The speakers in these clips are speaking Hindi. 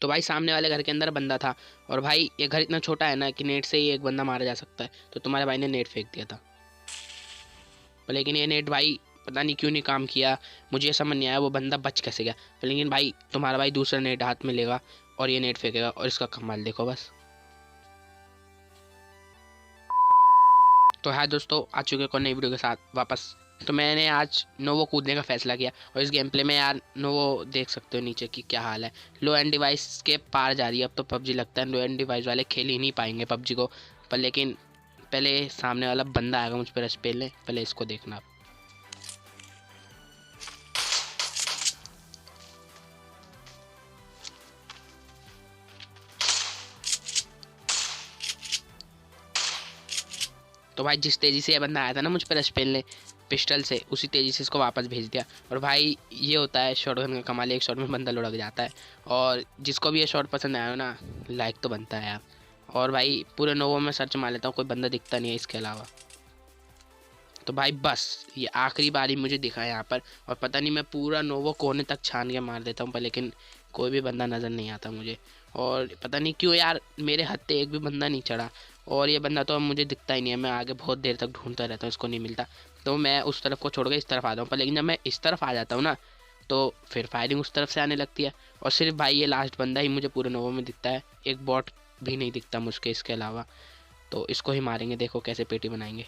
तो भाई सामने वाले घर के अंदर बंदा था, और भाई ये घर इतना छोटा है ना कि नेट से ही एक बंदा मारा जा सकता है। तो तुम्हारे भाई ने नेट फेंक दिया था, पर लेकिन ये नेट भाई पता नहीं क्यों नहीं काम किया। मुझे ये समझ नहीं आया वो बंदा बच कैसे गया। पर लेकिन भाई तुम्हारा भाई दूसरा नेट हाथ में लेगा और ये नेट फेंकेगा, और इसका कमाल देखो बस। तो है दोस्तों, आ चुके को नई वीडियो के साथ वापस। तो मैंने आज नोवो कूदने का फैसला किया, और इस गेम प्ले में यार नोवो देख सकते हो नीचे की क्या हाल है। लो एंड डिवाइस के पार जा रही है अब तो पबजी। लगता है लो एंड डिवाइस वाले खेल ही नहीं पाएंगे पबजी को। पर लेकिन पहले सामने वाला बंदा आएगा मुझ पर रश पेलने, पहले इसको देखना आप। तो भाई जिस तेज़ी से ये बंदा आया था ना मुझ पर रश पेलने पिस्टल से, उसी तेज़ी से इसको वापस भेज दिया। और भाई ये होता है शॉटगन का कमाल, एक शॉट में बंदा लुढ़क जाता है। और जिसको भी ये शॉट पसंद आया हो ना, लाइक तो बनता है यार। और भाई पूरे नोवो में सर्च मार लेता हूँ, कोई बंदा दिखता नहीं है इसके अलावा। तो भाई बस ये आखिरी बारी मुझे दिखा है यहाँ पर, और पता नहीं मैं पूरा नोवो कोने तक छान के मार देता हूँ, पर लेकिन कोई भी बंदा नज़र नहीं आता मुझे। और पता नहीं क्यों यार मेरे हत्थे एक भी बंदा नहीं चढ़ा, और ये बंदा तो अब मुझे दिखता ही नहीं है। मैं आगे बहुत देर तक ढूंढता रहता हूँ, इसको नहीं मिलता। तो मैं उस तरफ को छोड़ के इस तरफ आता हूँ, पर लेकिन जब मैं इस तरफ आ जाता हूँ ना, तो फिर फायरिंग उस तरफ से आने लगती है। और सिर्फ भाई ये लास्ट बंदा ही मुझे पूरे नोवो में दिखता है, एक बॉट भी नहीं दिखता मुझके इसके अलावा। तो इसको ही मारेंगे, देखो कैसे पेटी बनाएंगे।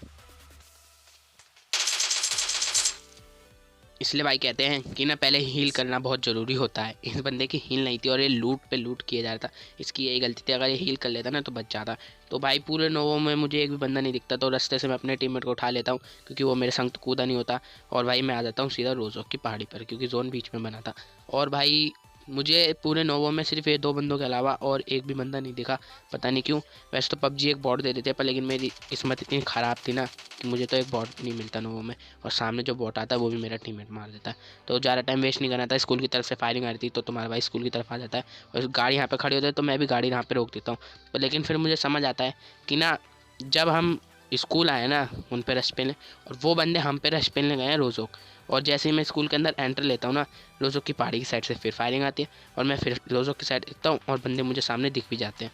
इसलिए भाई कहते हैं कि ना पहले हील करना बहुत ज़रूरी होता है। इस बंदे की हील नहीं थी और ये लूट पे लूट किया जा रहा था, इसकी यही गलती थी। अगर ये हील कर लेता ना तो बच जाता। तो भाई पूरे नोवो में मुझे एक भी बंदा नहीं दिखता, तो रास्ते से मैं अपने टीममेट को उठा लेता हूँ, क्योंकि वो मेरे संग तो कूदा नहीं होता। और भाई मैं आ जाता हूँ सीधा रोज़ोक की पहाड़ी पर, क्योंकि जोन बीच में बना था। और भाई मुझे पूरे नोवो में सिर्फ ये 2 बंदों के अलावा और एक भी बंदा नहीं दिखा, पता नहीं क्यों। वैसे तो पबजी एक बॉट दे देते, पर लेकिन मेरी किस्मत इतनी ख़राब थी ना कि मुझे तो एक बॉट नहीं मिलता नोवो में, और सामने जो बॉट आता है वो भी मेरा टीममेट मार देता है। तो ज़्यादा टाइम वेस्ट नहीं करना था। स्कूल की तरफ से फायरिंग आ रही थी, तो तुम्हारा भाई स्कूल की तरफ आ जाता है, और गाड़ी यहाँ पे खड़ी होती है तो मैं भी गाड़ी यहाँ पे रोक देता हूँ। पर लेकिन फिर मुझे समझ आता है कि ना जब हम स्कूल आए ना उन पे रश पेलने, और वो बंदे हम पे रश पेलने गए हैं रोज़ोक। और जैसे ही मैं स्कूल के अंदर एंटर लेता हूँ ना, रोज़ोक की पहाड़ी की साइड से फिर फायरिंग आती है, और मैं फिर रोज़ोक की साइड देखता हूँ और बंदे मुझे सामने दिख भी जाते हैं।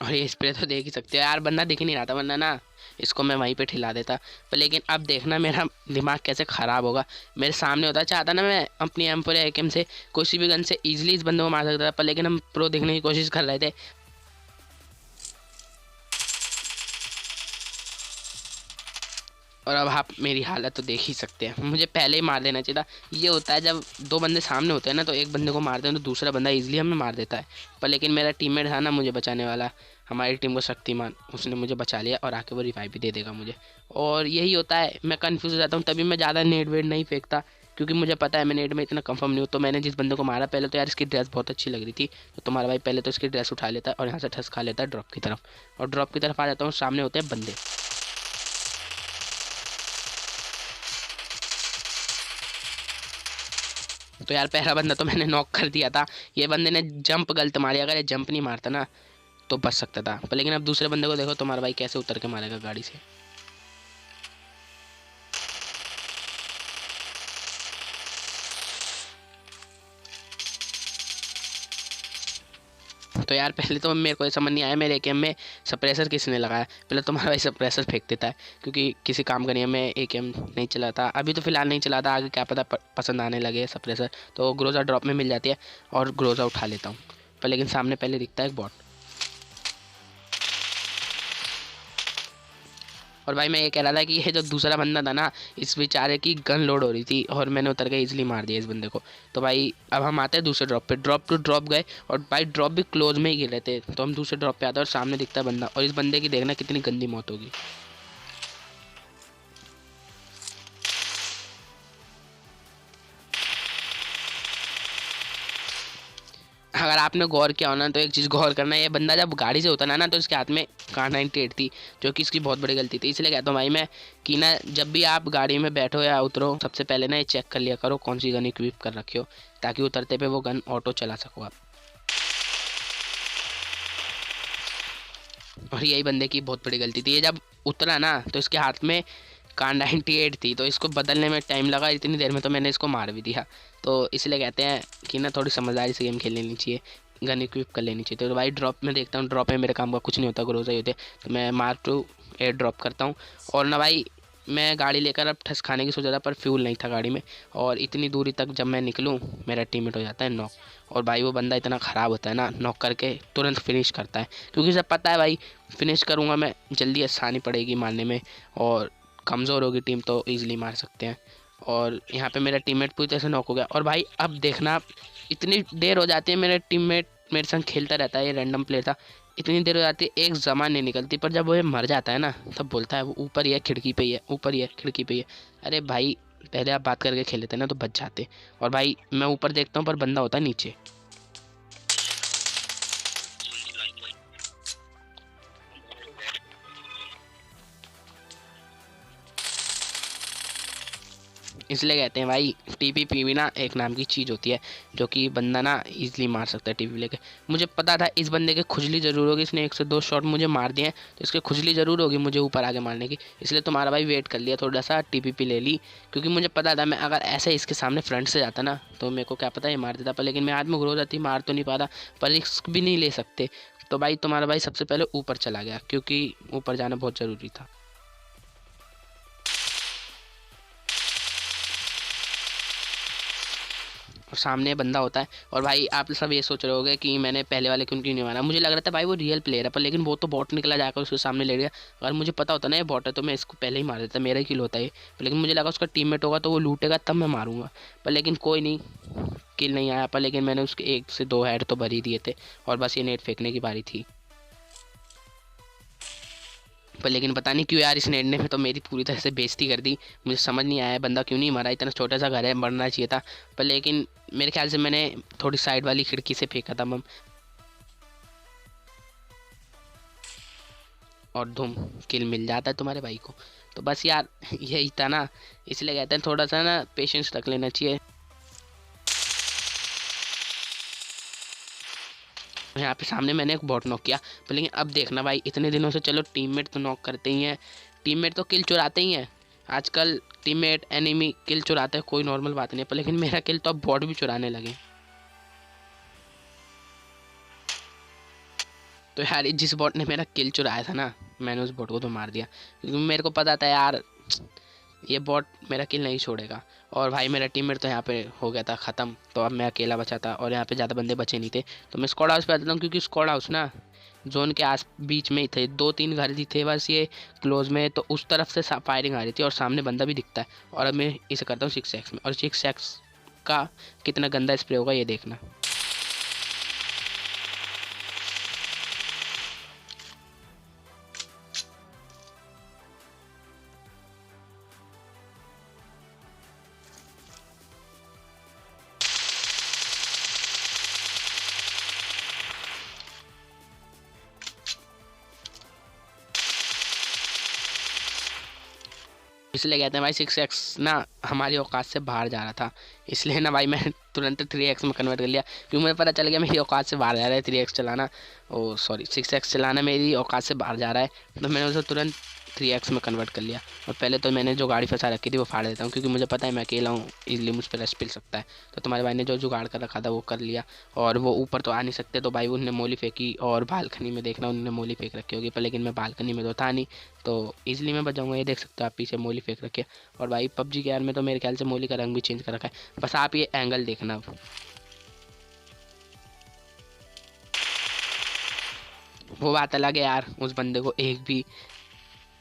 और ये स्प्रे तो देख ही सकते हो यार, बंदा दिख ही नहीं रहा था, वरना ना इसको मैं वहीं पे ठिला देता। पर लेकिन अब देखना मेरा दिमाग कैसे ख़राब होगा। मेरे सामने होता चाहता ना मैं अपनी M4 या AK से किसी भी गन से ईजिली इस बंदे को मार सकता था, पर लेकिन हम प्रो दिखने की कोशिश कर रहे थे। और अब आप मेरी हालत तो देख ही सकते हैं, मुझे पहले ही मार देना चाहिए था। ये होता है जब 2 बंदे सामने होते हैं ना, तो एक बंदे को मारते हैं तो दूसरा बंदा इजीली हमें मार देता है। पर लेकिन मेरा टीममेट था ना मुझे बचाने वाला, हमारी टीम को शक्तिमान, उसने मुझे बचा लिया, और आके वो रिवाइव भी दे देगा मुझे। और यही होता है, मैं कन्फ्यूज़ हो जाता हूँ, तभी मैं ज़्यादा नेट वेट नहीं फेंकता, क्योंकि मुझे पता है मैं नेट में इतना कंफर्म नहीं हूँ। तो मैंने जिस बंदे को मारा पहले, तो यार इसकी ड्रेस बहुत अच्छी लग रही थी, तो तुम्हारा भाई पहले तो इसकी ड्रेस उठा लेता है और यहाँ से ठस खा लेता है ड्रॉप की तरफ। और ड्रॉप की तरफ आ जाता हूँ, सामने होते हैं बंदे। तो यार पहला बंदा तो मैंने नॉक कर दिया था। ये बंदे ने जंप गलत मारी, अगर ये जंप नहीं मारता ना तो बच सकता था। पर लेकिन अब दूसरे बंदे को देखो, तुम्हारा भाई कैसे उतर के मारेगा गाड़ी से। तो यार पहले तो मेरे को समझ नहीं आया मेरे AKM में सप्रेसर किसने लगाया। पहले तुम्हारा भाई सप्रेसर फेंक देता है, क्योंकि किसी काम का नहीं है। मैं AKM नहीं चलाता अभी, तो फिलहाल नहीं चलाता, आगे क्या पता पसंद आने लगे सप्रेसर। तो ग्रोजा ड्रॉप में मिल जाती है और ग्रोजा उठा लेता हूँ। पर लेकिन सामने पहले दिखता है एक बॉट। और भाई मैं ये कह रहा था कि ये जो दूसरा बंदा था ना, इस बेचारे की गन लोड हो रही थी और मैंने उतर के इजीली मार दिया इस बंदे को। तो भाई अब हम आते हैं दूसरे ड्रॉप पे, ड्रॉप टू ड्रॉप गए, और भाई ड्रॉप भी क्लोज में ही गिर रहे थे। तो हम दूसरे ड्रॉप पे आते हैं और सामने दिखता है बंदा, और इस बंदे की देखना कितनी गंदी मौत होगी। अगर आपने गौर किया हो ना, तो एक चीज़ गौर करना, ये बंदा जब गाड़ी से उतरा ना तो इसके हाथ में Kar98 थी, जो कि इसकी बहुत बड़ी गलती थी। इसलिए कहता हूँ भाई मैं कि ना जब भी आप गाड़ी में बैठो या उतरो, सबसे पहले ना ये चेक कर लिया करो कौन सी गन इक्विप कर रखी हो, ताकि उतरते पे वो गन ऑटो चला सको आप। और यही बंदे की बहुत बड़ी गलती थी। ये जब उतरा ना तो इसके हाथ में कार 98 थी, तो इसको बदलने में टाइम लगा, इतनी देर में तो मैंने इसको मार भी दिया। तो इसलिए कहते हैं कि ना थोड़ी समझदारी से गेम खेल लेनी चाहिए, गन इक्विप कर लेनी चाहिए। तो भाई ड्रॉप में देखता हूँ, ड्रॉप में मेरे काम का कुछ नहीं होता, ग्रोजा ही होते, तो मैं मार्क टू एयर ड्रॉप करता हूँ। और ना भाई मैं गाड़ी लेकर अब ठस खाने की सोचा था, पर फ्यूल नहीं था गाड़ी में, और इतनी दूरी तक जब मैं निकलूँ मेरा टीममेट हो जाता है नॉक। और भाई वो बंदा इतना ख़राब होता है ना, नॉक करके तुरंत फिनिश करता है, क्योंकि सब पता है भाई फिनिश करूँगा मैं, जल्दी आसानी पड़ेगी मारने में, और कमज़ोर होगी टीम तो ईजिली मार सकते हैं। और यहाँ पे मेरा टीममेट पूरी तरह से नॉक हो गया। और भाई अब देखना, इतनी देर हो जाती है, मेरा टीममेट मेरे संग खेलता रहता है, ये रैंडम प्लेयर था, इतनी देर हो जाती है एक जमान नहीं निकलती, पर जब वो ये मर जाता है ना तब बोलता है वो ऊपर ही है, खिड़की पे ही है, ऊपर ही है, खिड़की पे ही है। अरे भाई पहले आप बात करके खेल लेते ना तो बच जाते। और भाई मैं ऊपर देखता हूँ पर बंदा होता है नीचे। इसलिए कहते हैं भाई टीपीपी भी ना एक नाम की चीज़ होती है, जो कि बंदा ना इजीली मार सकता है टीपी लेके। मुझे पता था इस बंदे के खुजली ज़रूर होगी, इसने 1 से 2 शॉट मुझे मार दिए हैं, तो इसके खुजली ज़रूर होगी मुझे ऊपर आगे मारने की, इसलिए तुम्हारा भाई वेट कर लिया थोड़ा सा, टीपीपी ले ली, क्योंकि मुझे पता था मैं अगर ऐसे इसके सामने फ्रंट से जाता ना तो मेरे को क्या पता ये मार देता, पर लेकिन मैं हाथ में ग्रो जाती, मार तो नहीं पाता, पर रिस्क भी नहीं ले सकते। तो भाई तुम्हारा भाई सबसे पहले ऊपर चला गया, क्योंकि ऊपर जाना बहुत ज़रूरी था। और सामने बंदा होता है। और भाई आप सब ये सोच रहे होगे कि मैंने पहले वाले क्यों नहीं मारा, मुझे लग रहा था भाई वो रियल प्लेयर है, पर लेकिन वो तो बॉट निकला जाकर उसके सामने ले गया। अगर मुझे पता होता ना ये बॉट है तो मैं इसको पहले ही मार देता, मेरा ही किल होता है। पर लेकिन मुझे लगा उसका टीममेट होगा तो वो लूटेगा तब मैं मारूंगा, पर लेकिन कोई नहीं, किल नहीं आया, पर लेकिन मैंने उसके 1 से 2 हेड तो भर ही दिए थे, और बस ये नेट फेंकने की बारी थी। पर लेकिन पता नहीं क्यों यार इस नेट ने तो मेरी पूरी तरह से बेइज्जती कर दी, मुझे समझ नहीं आया बंदा क्यों नहीं मरा, इतना छोटा सा घर है, मरना चाहिए था। पर लेकिन मेरे ख्याल से मैंने थोड़ी साइड वाली खिड़की से फेंका था बम, और धूम किल मिल जाता है तुम्हारे भाई को। तो बस यार यही था ना, इसलिए कहते हैं थोड़ा सा ना पेशेंस रख लेना चाहिए। यहाँ पे सामने मैंने एक बॉट नॉक किया, पर लेकिन अब देखना भाई इतने दिनों से चलो टीममेट तो नॉक करते ही हैं, टीममेट तो किल चुराते ही हैं आजकल, टीममेट एनिमी किल चुराते हैं, कोई नॉर्मल बात नहीं है, पर लेकिन मेरा किल तो अब बॉट भी चुराने लगे। तो यार जिस बॉट ने मेरा किल चुराया था ना, मैंने उस बॉट को तो मार दिया, क्योंकि मेरे को पता था यार ये बॉट मेरा किल नहीं छोड़ेगा। और भाई मेरा टीममेट तो यहाँ पे हो गया था ख़त्म, तो अब मैं अकेला बचा था, और यहाँ पे ज़्यादा बंदे बचे नहीं थे, तो मैं स्क्वाड हाउस पे आ जाता हूँ, क्योंकि स्क्वाड हाउस ना जोन के आस बीच में ही थे, 2-3 घर ही थे बस ये क्लोज में, तो उस तरफ से फायरिंग आ रही थी और सामने बंदा भी दिखता है। और अब मैं इसे करता हूँ 6x में, और 6x का कितना गंदा स्प्रे होगा ये देखना। इसलिए कहते हैं भाई 6x ना हमारी औकात से बाहर जा रहा था, इसलिए ना भाई मैं तुरंत 3x में कन्वर्ट कर लिया, क्योंकि मुझे पता चल गया मेरी औकात से बाहर जा रहा है 3x चलाना, ओ सॉरी 6x चलाना मेरी औकात से बाहर जा रहा है, तो मैंने उसे तुरंत 3x में कन्वर्ट कर लिया। और पहले तो मैंने जो गाड़ी फंसा रखी थी वो फाड़ देता हूँ, क्योंकि मुझे पता है मैं अकेला हूँ, इजीली मुझ पर रश पिल सकता है। तो तुम्हारे भाई ने जो जुगाड़ कर रखा था वो कर लिया, और वो ऊपर तो आ नहीं सकते, तो भाई उन्होंने मोली फेंकी, और बालकनी में देखना उन्होंने मोली फेंक रखी होगी, पर लेकिन मैं बालकनी में तो था नहीं, तो ईजिली मैं बच जाऊँगा। ये देख सकते हो आप पीछे मोली फेंक रखी है। और भाई पबजी के यार में तो मेरे ख्याल से मोली का रंग भी चेंज कर रखा है, बस आप ये एंगल देखना अब। वो बात अलग है यार, उस बंदे को एक भी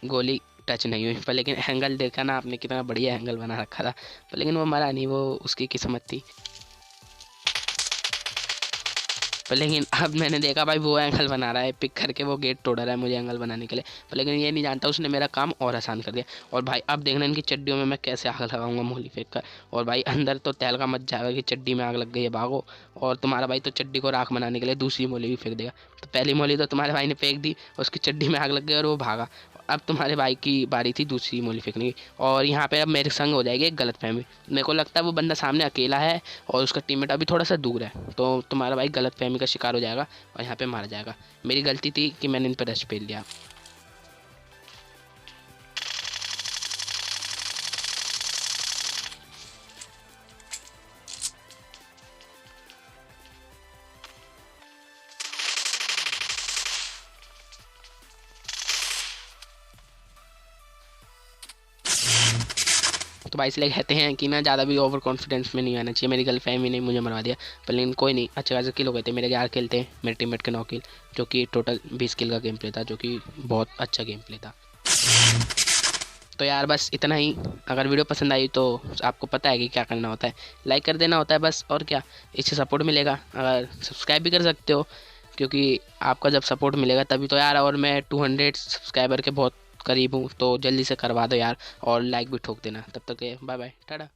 गोली टच नहीं हुई, पर लेकिन एंगल देखा ना आपने, कितना बढ़िया एंगल बना रखा था, पर लेकिन वो मरा नहीं, वो उसकी किस्मत थी। पर लेकिन अब मैंने देखा भाई वो एंगल बना रहा है, पिक करके वो गेट तोड़ रहा है मुझे एंगल बनाने के लिए, पर लेकिन ये नहीं जानता उसने मेरा काम और आसान कर दिया। और भाई अब देखना इनकी चड्डियों में मैं कैसे आग लगाऊंगा मोली फेंक कर। और भाई अंदर तो तहलका मच जाएगा कि चड्डी में आग लग गई है भागो, और तुम्हारा भाई तो चड्डी को राख बनाने के लिए दूसरी मोली भी फेंक देगा। तो पहली मोली तो तुम्हारे भाई ने फेंक दी, उसकी चड्डी में आग लग गई और वो भागा। अब तुम्हारे भाई की बारी थी दूसरी मूली फेंकने की, और यहाँ पे अब मेरे संग हो जाएगी एक गलतफहमी। मेरे को लगता है वो बंदा सामने अकेला है और उसका टीममेट अभी थोड़ा सा दूर है, तो तुम्हारा भाई गलतफहमी का शिकार हो जाएगा और यहाँ पे मारा जाएगा। मेरी गलती थी कि मैंने इन पर रश फेल लिया। तो भाई इसलिए कहते हैं कि ना ज़्यादा भी ओवर कॉन्फिडेंस में नहीं आना चाहिए। मेरी गर्लफ्रेंड ने मुझे मरवा दिया, पर लेकिन कोई नहीं, अच्छे खासे किल हो गए थे मेरे। 11 किल थे, मेरे टीममेट के 9 किल, जो कि टोटल 20 किल का गेम प्ले था, जो कि बहुत अच्छा गेम प्ले था। तो यार बस इतना ही। अगर वीडियो पसंद आई तो आपको पता है कि क्या करना होता है, लाइक कर देना होता है बस, और क्या, इससे सपोर्ट मिलेगा। अगर सब्सक्राइब भी कर सकते हो, क्योंकि आपका जब सपोर्ट मिलेगा तभी तो यार। और मैं 200 सब्सक्राइबर के बहुत करीब हूँ, तो जल्दी से करवा दो यार, और लाइक भी ठोक देना। तब तक बाय बाय, टाटा।